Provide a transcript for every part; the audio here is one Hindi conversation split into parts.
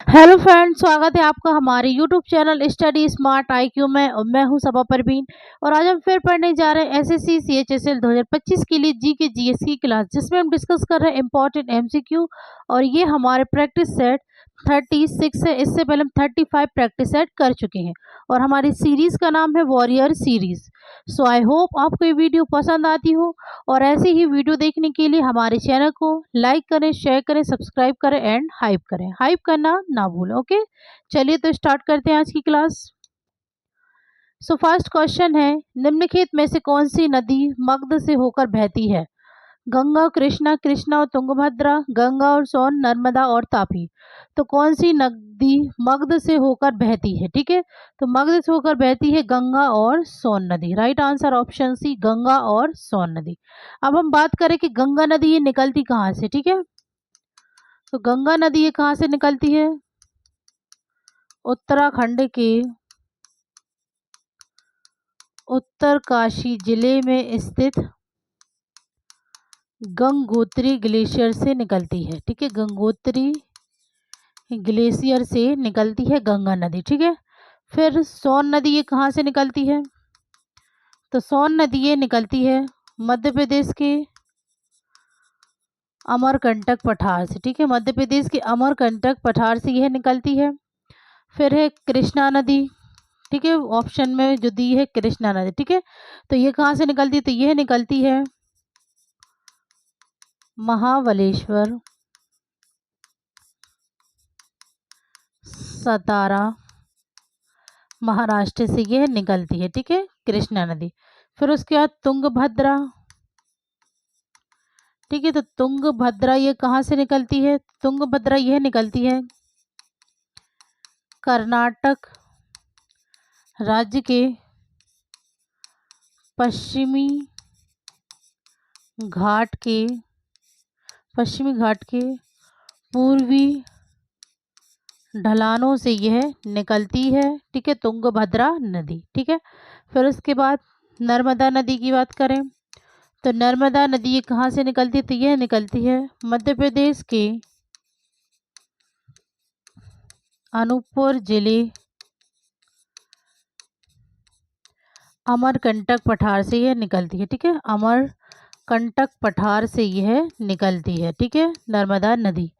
हेलो फ्रेंड्स, स्वागत है आपका हमारे YouTube channel study smart IQ में। और मैं हूं सबा परवीन और आज हम फिर पढ़ने जा रहे हैं एसएससी सीएचएसएल 2025 के लिए जी के जीएस की क्लास, जिसमें हम डिस्कस कर रहे हैं इंपॉर्टेंट एमसीक्यू। और ये हमारे प्रैक्टिस सेट 36 है। इससे पहले हम 35 प्रैक्टिस सेट कर चुके हैं और हमारी सीरीज़ का नाम है warrior series. So I hope आपको ये वीडियो पसंद आती हो और ऐसी ही वीडियो देखने के लिए हमारे चैनल को लाइक करें, शेयर करें, सब्सक्राइब करें एंड हाइप करें। हाइप करना ना भूलें। ओके, चलिए तो स्टार्ट करते हैं आज की क्लास। सो फर्स्ट क्वेश्चन है, निम्नलिखित में से कौन सी नदी मगध से होकर बहती है? गंगा, कृष्णा, कृष्णा और तुंगभद्रा, गंगा और सोन, नर्मदा और तापी। तो कौन सी नदी मगध से होकर बहती है? ठीक है, तो मगध से होकर बहती है गंगा और सोन नदी। Right answer option C, Ganga और सोन नदी। अब हम बात करें कि गंगा नदी ये निकलती कहाँ से। ठीक है, तो गंगा नदी ये कहाँ से निकलती है? उत्तराखंड के उत्तरकाशी जिले में स्थित गंगोत्री ग्लेशियर से निकलती है। ठीक है, गंगोत्री ग्लेशियर से निकलती है गंगा नदी। ठीक है, फिर सोन नदी ये कहाँ से निकलती है? तो सोन नदी ये निकलती है मध्य प्रदेश के अमरकंटक पठार से। ठीक है, मध्य प्रदेश के अमरकंटक पठार से यह निकलती है। फिर है कृष्णा नदी। ठीक है, ऑप्शन में जो दी है कृष्णा नदी। ठीक है, तो ये कहाँ से निकलती है? तो यह निकलती है महाबलेश्वर, सतारा, महाराष्ट्र से यह निकलती है। ठीक है, कृष्णा नदी। फिर उसके बाद तुंगभद्रा। ठीक है, तो तुंगभद्रा ये कहाँ से निकलती है? तुंगभद्रा यह निकलती है कर्नाटक राज्य के पश्चिमी घाट के पूर्वी ढलानों से यह निकलती है। ठीक है, तुंगभद्रा नदी। ठीक है, फिर उसके बाद नर्मदा नदी की बात करें तो नर्मदा नदी ये कहाँ से निकलती है? तो यह निकलती है मध्य प्रदेश के अनूपपुर जिले अमरकंटक पठार से यह निकलती है। ठीक है, अमरकंटक पठार से यह निकलती है। ठीक है, नर्मदा नदी।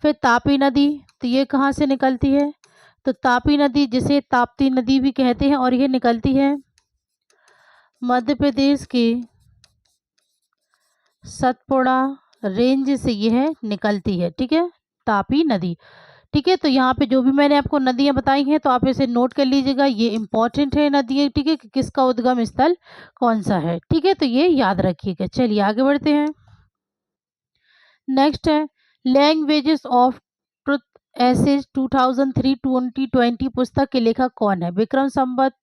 फिर तापी नदी, तो ये कहाँ से निकलती है? तो तापी नदी जिसे ताप्ती नदी भी कहते हैं और यह निकलती है मध्य प्रदेश के सतपुड़ा रेंज से यह निकलती है। ठीक है, तापी नदी। ठीक है, तो यहाँ पे जो भी मैंने आपको नदियाँ बताई हैं तो आप इसे नोट कर लीजिएगा, ये इंपॉर्टेंट है नदियाँ। ठीक है, कि किसका उद्गम स्थल कौन सा है। ठीक है, तो ये याद रखिएगा। चलिए आगे बढ़ते हैं। नेक्स्ट है लैंग्वेजेस ऑफ ट्रुथ एसेज 2003-2020 पुस्तक के लेखक कौन है? विक्रम संवत,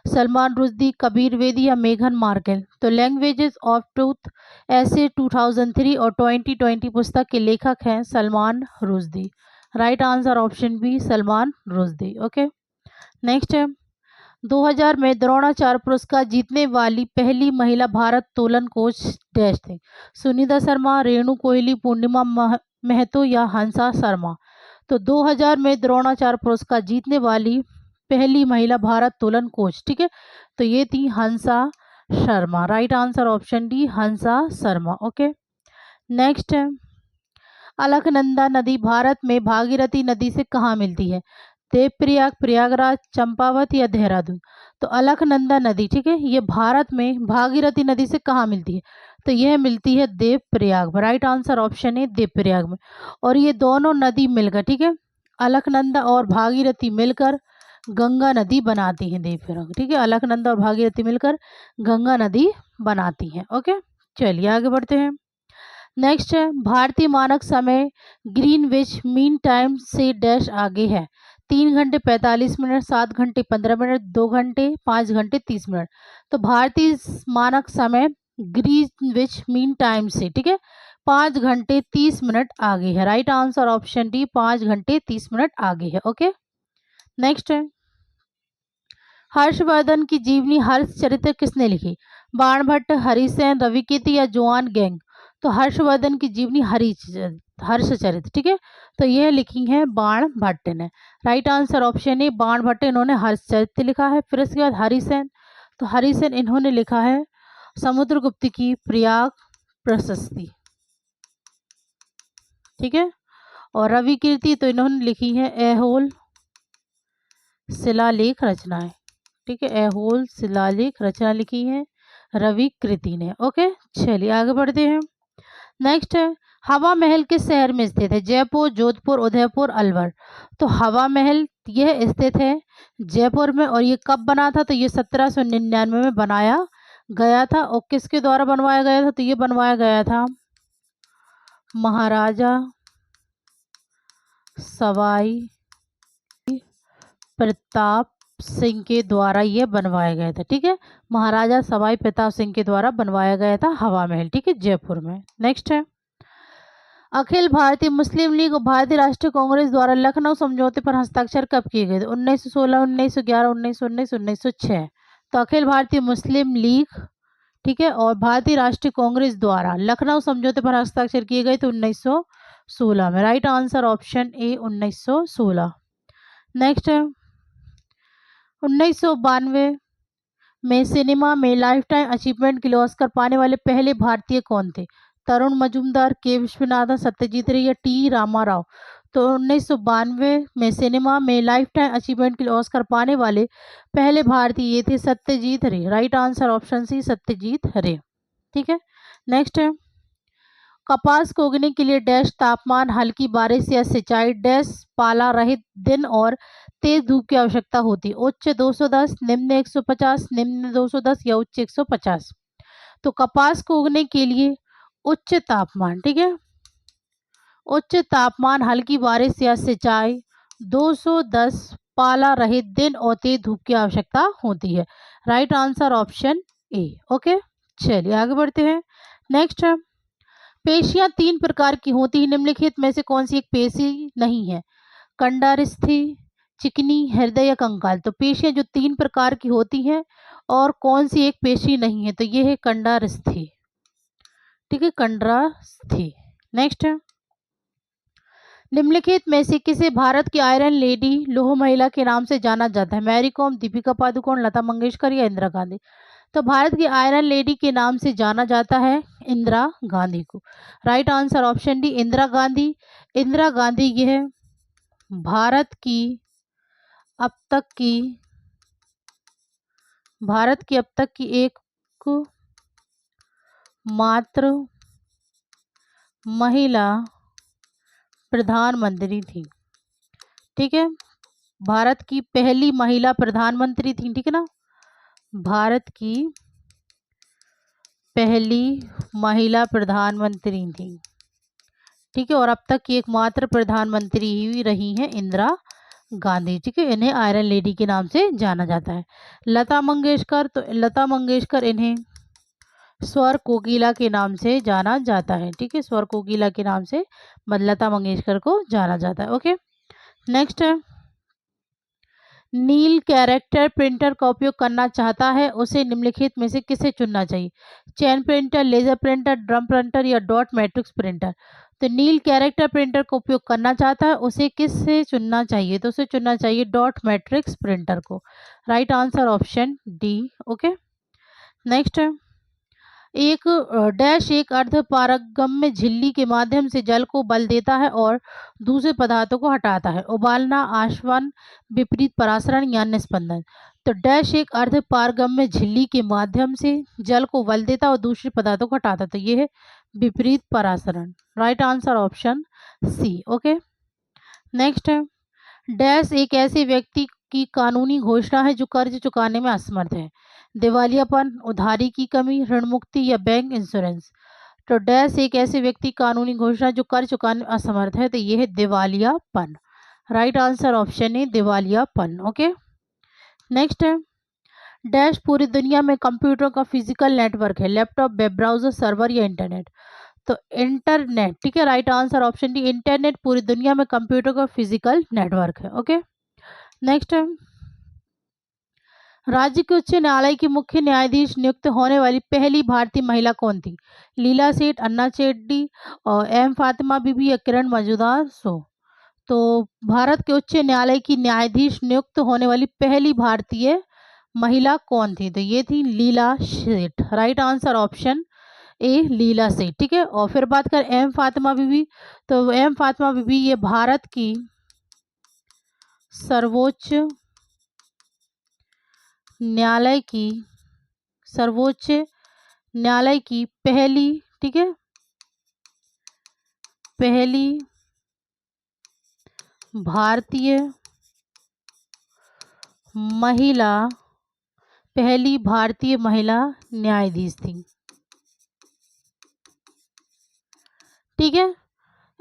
सलमान रुश्दी, कबीर वेदी या मेघन मार्केल। तो लैंग्वेजेस ऑफ ट्रूथ ऐसे 2003 और 2020 पुस्तक के लेखक हैं Salman Rushdie. Right answer option B, Salman Rushdie. Okay, next है 2000 में द्रोणाचार्य पुरस्कार जीतने वाली पहली महिला भारत तोलन कोच डैश थे? सुनीता शर्मा, रेणु कोहली, पूर्णिमा महतो या हंसा शर्मा। तो 2000 में द्रोणाचार्य पुरस्कार जीतने वाली पहली महिला भारत तोलन कोच, ठीक है, तो ये थी Hansa Sharma. Right answer option D, Hansa Sharma. Okay, next है अलकनंदा नदी भारत में भागीरथी नदी से कहाँ मिलती है? देवप्रयाग, प्रयागराज, चंपावत या देहरादून। तो अलकनंदा नदी, ठीक है, ये भारत में भागीरथी नदी से कहाँ मिलती है? तो यह मिलती है देवप्रयाग में। राइट आंसर ऑप्शन है देवप्रयाग में। और ये दोनों नदी मिलकर, ठीक है, अलकनंदा और भागीरथी मिलकर गंगा नदी बनाती हैं देवप्रयाग। ठीक है, अलकनंदा और भागीरथी मिलकर गंगा नदी बनाती हैं। ओके, चलिए आगे बढ़ते हैं। नेक्स्ट है भारतीय मानक समय ग्रीनविच मीन टाइम से डैश आगे है? 3 घंटे 45 मिनट, 7 घंटे 15 मिनट, 2 घंटे, 5 घंटे 30 मिनट। तो भारतीय मानक समय ग्रीनविच मीन टाइम से, ठीक है, 5 घंटे 30 मिनट आगे है। राइट आंसर ऑप्शन डी, 5 घंटे 30 मिनट आगे है। ओके, नेक्स्ट है हर्षवर्धन की जीवनी हर्ष चरित्र किसने लिखी? बाणभट्ट, हरिसेन, रविकीर्ति या जोआन गैंग। तो हर्षवर्धन की जीवनी हर्षचरित, ठीक है। तो यह लिखी है बाणभट्ट ने। Right answer option A Banabhatta, इन्होंने हर्षचरित लिखा है। फिर इसके बाद हरिसेन, तो हरिसेन इन्होंने लिखा है समुद्रगुप्त की प्रयाग प्रशस्ति, ठीक है। और रवि कीर्ति तो इन्होंने लिखी है ऐहोल शिलालेख रचनाएं, ठीक है। ऐहोल शिलालेख रचना लिखी है रवि कृति ने। ओके, चलिए आगे बढ़ते हैं। नेक्स्ट है हवा महल किस शहर में स्थित है? जयपुर, जोधपुर, उदयपुर, अलवर। तो हवा महल यह स्थित है जयपुर में, और ये कब बना था? तो ये 1799 में बनाया गया था। और किसके द्वारा बनवाया गया था? तो ये बनवाया गया था महाराजा सवाई प्रताप सिंह के द्वारा ये बनवाया गया था, ठीक है। महाराजा सवाई प्रताप सिंह के द्वारा बनवाया गया था हवा महल, ठीक है, जयपुर में। नेक्स्ट है अखिल भारतीय मुस्लिम लीग और भारतीय राष्ट्रीय कांग्रेस द्वारा लखनऊ समझौते पर हस्ताक्षर कब किए गए थे? 1916, 1911, 1919, 1906। तो अखिल भारतीय मुस्लिम लीग, ठीक है, और भारतीय राष्ट्रीय कांग्रेस द्वारा लखनऊ समझौते पर हस्ताक्षर किए गए थे 1916 में। Right answer option A 1916। Next है 1992 में सिनेमा में लाइफ टाइम अचीवमेंट के लिए ऑस्कर पाने वाले पहले भारतीय कौन थे? तरुण मजूमदार, के विश्वनाथन, सत्यजीत रे या टी रामाराव। तो 1992 में सिनेमा में लाइफ टाइम अचीवमेंट के लिए ऑस्कर पाने वाले पहले भारतीय ये थे Satyajit Ray. Right answer option C Satyajit Ray, ठीक है। नेक्स्ट है कपास को उगने के लिए डैश तापमान, हल्की बारिश या सिंचाई, डैश पाला रहित दिन और तेज धूप की आवश्यकता होती है? उच्च 210, निम्न 150, निम्न 210 या उच्च 150। तो कपास को उगने के लिए उच्च तापमान, ठीक है, उच्च तापमान, हल्की बारिश या सिंचाई, 210 पाला रहित दिन और तेज धूप की आवश्यकता होती है। Right answer option A. Okay, चलिए आगे बढ़ते हैं। नेक्स्ट है पेशियां 3 प्रकार की होती है, निम्नलिखित में से कौन सी एक पेशी नहीं है? कंडारिस्थि, चिकनी, हृदय या कंकाल। तो पेशियां जो 3 प्रकार की होती हैं और कौन सी एक पेशी नहीं है? तो ये है कंडारिस्थि, ठीक है, कंडारिस्थि। नेक्स्ट है निम्नलिखित में से किसे भारत की आयरन लेडी, लोह महिला के नाम से जाना जाता है? मैरी कॉम, दीपिका पादुकोण, लता मंगेशकर या इंदिरा गांधी। तो भारत की आयरन लेडी के नाम से जाना जाता है इंदिरा गांधी को। Right answer option D Indira Gandhi. Indira Gandhi यह भारत की अब तक की एक मात्र महिला प्रधानमंत्री थी, ठीक है, भारत की पहली महिला प्रधानमंत्री थी, ठीक है ना, भारत की पहली महिला प्रधानमंत्री थी, ठीक है। और अब तक की एकमात्र प्रधानमंत्री ही रही हैं इंदिरा गांधी, ठीक है। इन्हें आयरन लेडी के नाम से जाना जाता है। लता मंगेशकर, तो लता मंगेशकर इन्हें स्वर कोकिला के नाम से जाना जाता है, ठीक है, स्वर कोकिला के नाम से लता मंगेशकर को जाना जाता है। ओके, नेक्स्ट है नील कैरेक्टर प्रिंटर का उपयोग करना चाहता है, उसे निम्नलिखित में से किसे चुनना चाहिए? Chain printer, laser printer, drum printer या डॉट मैट्रिक्स प्रिंटर। तो नील कैरेक्टर प्रिंटर का उपयोग करना चाहता है, उसे किससे चुनना चाहिए? तो उसे चुनना चाहिए डॉट मैट्रिक्स प्रिंटर को। Right answer option D. Okay, next है एक डैश एक अर्धपारगम्य झिल्ली के माध्यम से जल को बल देता है और दूसरे पदार्थों को हटाता है? उबालना, आशवन, विपरीत परासरण या निस्पंदन। तो डैश एक अर्धपारगम्य झिल्ली के माध्यम से जल को बल देता है और दूसरे पदार्थों को हटाता है? तो ये है विपरीत परासरण। Right answer option C. Okay, next है डैश एक ऐसे व्यक्ति की कानूनी घोषणा है जो कर्ज चुकाने में असमर्थ है? दिवालियापन, उधारी की कमी, ऋण मुक्ति या बैंक इंश्योरेंस। तो डैश एक ऐसे व्यक्ति कानूनी घोषणा जो कर्ज चुकाने में असमर्थ है, तो यह है दिवालियापन। राइट आंसर ऑप्शन है दिवालियापन। ओके, नेक्स्ट है डैश पूरी दुनिया में कंप्यूटर का फिजिकल नेटवर्क है? लैपटॉप, वेब ब्राउजर, सर्वर या इंटरनेट। तो इंटरनेट, ठीक है, right answer option D internet पूरी दुनिया में कंप्यूटर का फिजिकल नेटवर्क है। ओके, नेक्स्ट है राज्य के उच्च न्यायालय की मुख्य न्यायाधीश नियुक्त होने वाली पहली भारतीय महिला कौन थी? लीला सेठ, अन्ना चेट्टी और एम फातिमा बीबी या किरण मजूमदार शो? तो भारत के उच्च न्यायालय की न्यायाधीश नियुक्त होने वाली पहली भारतीय महिला कौन थी? तो ये थी लीला सेठ। राइट आंसर ऑप्शन ए लीला सेठ। ठीक है, और फिर बात कर एम फातिमा बीबी। तो एम फातिमा बीबी ये भारत की सर्वोच्च न्यायालय की सर्वोच्च न्यायालय की पहली, ठीक है, पहली भारतीय महिला पहली भारतीय महिला न्यायाधीश थी। ठीक है,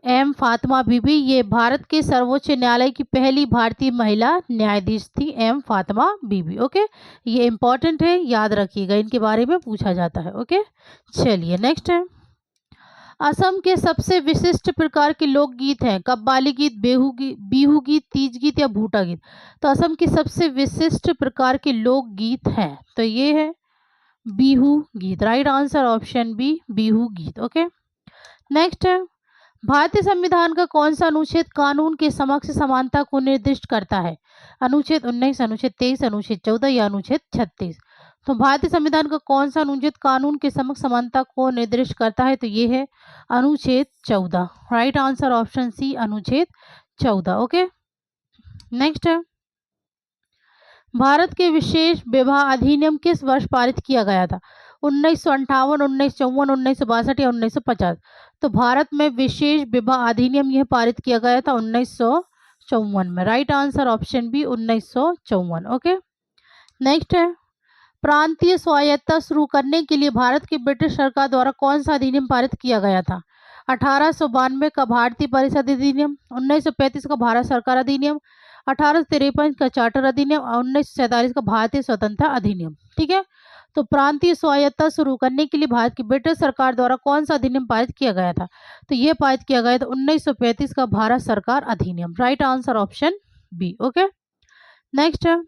एम फातिमा बीबी ये भारत के सर्वोच्च न्यायालय की पहली भारतीय महिला न्यायाधीश थी, एम फातिमा बीबी। ओके, ये इंपॉर्टेंट है, याद रखिएगा, इनके बारे में पूछा जाता है। ओके, चलिए नेक्स्ट है। असम के सबसे विशिष्ट प्रकार के लोकगीत हैं कव्वाली गीत, बिहू गीत, तीज गीत या भूटा गीत? तो असम की सबसे विशिष्ट प्रकार के लोकगीत हैं, तो ये है बिहू गीत। Right answer option B, Bihu गीत। ओके, नेक्स्ट है। भारतीय संविधान का कौन सा अनुच्छेद कानून के समक्ष समानता को निर्दिष्ट करता है? अनुच्छेद 19, अनुच्छेद 23, अनुच्छेद 14 या अनुच्छेद 36? तो भारतीय संविधान का कौन सा अनुच्छेद कानून के समक्ष समानता को निर्दिष्ट करता है? तो ये है अनुच्छेद 14। राइट आंसर ऑप्शन सी, अनुच्छेद 14। ओके, नेक्स्ट है। भारत के विशेष विवाह अधिनियम किस वर्ष पारित किया गया था? 1958, 1954, 1962 या 1950? तो भारत में विशेष विवाह अधिनियम यह पारित किया गया था 1954 में। Right answer option B, 1954। Okay, next है। प्रांतीय स्वायत्तता शुरू करने के लिए भारत की ब्रिटिश सरकार द्वारा कौन सा अधिनियम पारित किया गया था? 1892 का भारतीय परिषद अधिनियम, 1935 का भारत सरकार अधिनियम, 1853 का चार्टर अधिनियम और 1947 का भारतीय स्वतंत्रता अधिनियम। ठीक है, तो प्रांतीय स्वायत्तता शुरू करने के लिए भारत की ब्रिटिश सरकार द्वारा कौन सा अधिनियम पारित किया गया था? तो यह पारित किया गया था 1935 का भारत सरकार अधिनियम। Right answer option B. Okay, next है।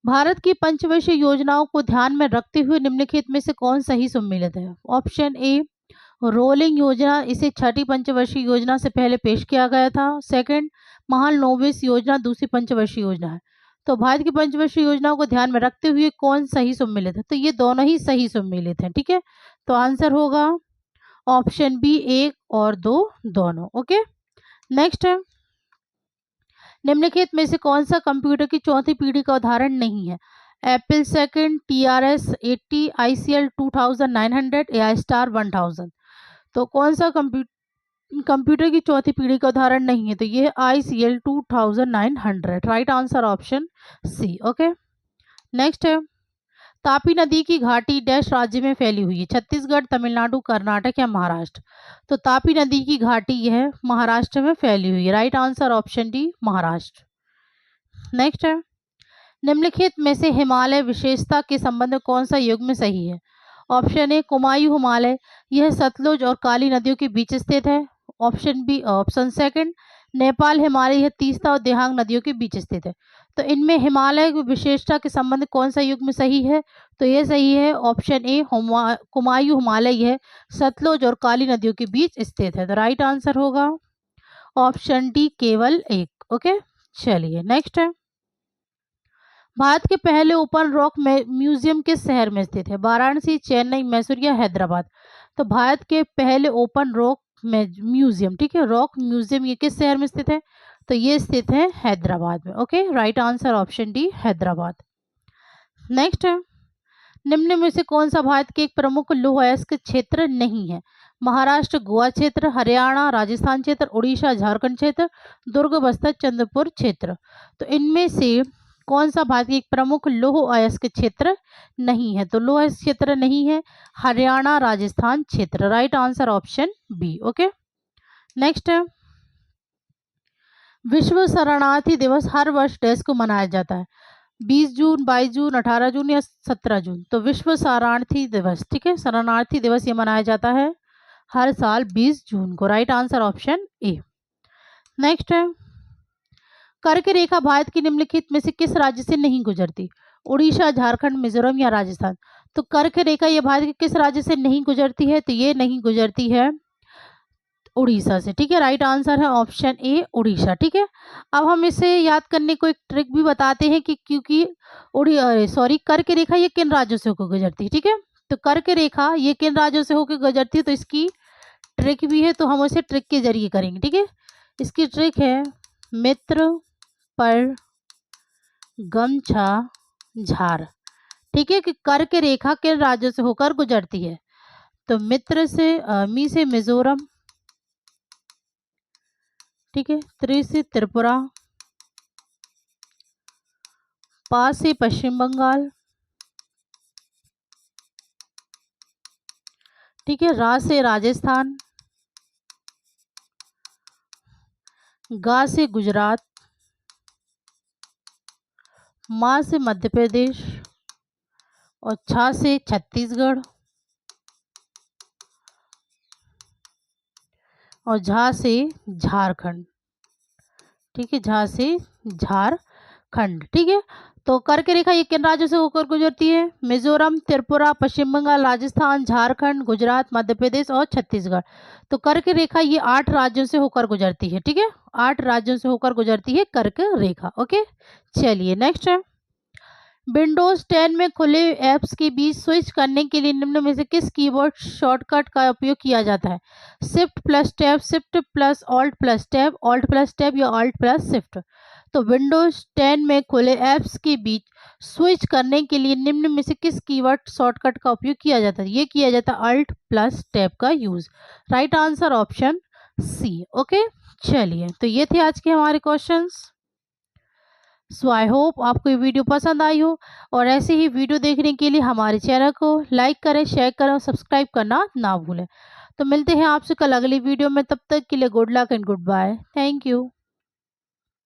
भारत की पंचवर्षीय योजनाओं को ध्यान में रखते हुए निम्नलिखित में से कौन सही सम्मिलित है? ऑप्शन ए रोलिंग योजना, इसे छठी पंचवर्षीय योजना से पहले पेश किया गया था। सेकंड, महालनोबिस योजना दूसरी पंचवर्षीय योजना है। तो भारत की पंचवर्षीय योजनाओं को ध्यान में रखते हुए कौन सही सम्मिलित है? तो ये दोनों ही सही सम्मिलित हैं। ठीक है, तो आंसर होगा ऑप्शन बी, 1 और 2 दोनों। ओके, नेक्स्ट है। निम्नलिखित में से कौन सा कंप्यूटर की चौथी पीढ़ी का उदाहरण नहीं है? एप्पल सेकंड, TRS 80, ICL 2900 या स्टार 1000? तो कौन सा कंप्यूटर की चौथी पीढ़ी का उदाहरण नहीं है? तो ये ICL 2900। Right answer option C. Okay, next है। तापी नदी की घाटी डैश राज्य में फैली हुई है? छत्तीसगढ़, तमिलनाडु, कर्नाटक या महाराष्ट्र? तो तापी नदी की घाटी यह महाराष्ट्र में फैली हुई है। Right answer option D, Maharashtra. Next है। निम्नलिखित में से हिमालय विशेषता के संबंध में कौन सा युग्म सही है? ऑप्शन ए कुमायूं हिमालय, यह सतलुज और काली नदियों के बीच स्थित है। ऑप्शन सेकंड नेपाल हिमालय, यह तीस्ता और देहांग नदियों के बीच स्थित है। तो इनमें हिमालय की विशेषता के संबंध कौन सा युग्म सही है? तो यह सही है ऑप्शन ए कुमायूं हिमालय, यह सतलुज और काली नदियों के बीच स्थित है। तो राइट आंसर होगा ऑप्शन डी, केवल एक। ओके, चलिए नेक्स्ट है। भारत के पहले ओपन रॉक म्यूजियम किस शहर में स्थित है? वाराणसी, चेन्नई, मैसूर या हैदराबाद? तो भारत के पहले ओपन रॉक म्यूजियम, ठीक है, रॉक म्यूजियम, ये किस शहर में स्थित है? तो ये स्थित है हैदराबाद में। Okay, right answer option D, Hyderabad. Next है। निम्न में से कौन सा भारत के एक प्रमुख लौह अयस्क क्षेत्र नहीं है? महाराष्ट्र, गोवा क्षेत्र, हरियाणा, राजस्थान क्षेत्र, उड़ीसा, झारखंड क्षेत्र, दुर्ग, बस्तर, चंद्रपुर क्षेत्र? तो इनमें से कौन सा भारत की एक प्रमुख लौह अयस्क क्षेत्र नहीं है? तो लौह अयस्क क्षेत्र नहीं है हरियाणा, राजस्थान क्षेत्र। Right answer option B. Okay, next है। विश्व शरणार्थी दिवस हर वर्ष डैश को मनाया जाता है? 20 जून, 22 जून, 18 जून या 17 जून? तो विश्व शरणार्थी दिवस, ठीक है, शरणार्थी दिवस ये मनाया जाता है हर साल 20 जून को। Right answer option A. Next है। कर्क रेखा भारत की निम्नलिखित में से किस राज्य से नहीं गुजरती? उड़ीसा, झारखंड, मिजोरम या राजस्थान। तो कर्क रेखा ये भारत के किस राज्य से नहीं गुजरती है? तो ये नहीं गुजरती है उड़ीसा से। ठीक है, राइट आंसर है ऑप्शन ए उड़ीसा। ठीक है, अब हम इसे याद करने को एक ट्रिक भी बताते हैं कि क्योंकि कर्क रेखा ये किन राज्यों से होकर गुजरती है। ठीक है, तो कर्क रेखा ये किन राज्यों से होकर गुजरती है, तो इसकी ट्रिक भी है, तो हम उसे ट्रिक के जरिए करेंगे। ठीक है, इसकी ट्रिक है मित्र पर गमछा झार। ठीक है, कि कर्क रेखा किन राज्यों से होकर गुजरती है? तो मित्र से मी से मिजोरम, ठीक है, त्रि से त्रिपुरा, पा से पश्चिम बंगाल, ठीक है, रा से राजस्थान, गा से गुजरात, मा से मध्य प्रदेश और छा से छत्तीसगढ़ और झा से झारखंड। ठीक है, झा से झारखंड। ठीक है, तो कर्क रेखा ये किन राज्यों से होकर गुजरती है? मिजोरम, त्रिपुरा, पश्चिम बंगाल, राजस्थान, झारखंड, गुजरात, मध्य प्रदेश और छत्तीसगढ़। तो कर्क रेखा ये 8 राज्यों से होकर गुजरती है। ठीक है, 8 राज्यों से होकर गुजरती है कर्क रेखा। ओके, चलिए नेक्स्ट है, विंडोज 10 में खुले ऐप्स के बीच स्विच करने के लिए निम्न में से किस कीबोर्ड शॉर्टकट का उपयोग किया जाता है? Shift plus tab, shift plus alt plus tab, alt plus tab या ऑल्ट प्लस शिफ्ट। तो विंडोज 10 में खुले ऐप्स के बीच स्विच करने के लिए निम्न में से किस कीवर्ड शॉर्टकट का उपयोग किया जाता है? ये किया जाता है ऑल्ट प्लस टैब का use. Right answer option C. Okay, चलिए, तो ये थे आज के हमारे क्वेश्चंस। सो आई होप आपको ये वीडियो पसंद आई हो, और ऐसे ही वीडियो देखने के लिए हमारे चैनल को लाइक करें, शेयर करें और सब्सक्राइब करना ना भूलें। तो मिलते हैं आपसे कल अगली वीडियो में, तब तक के लिए good luck and goodbye. Thank you.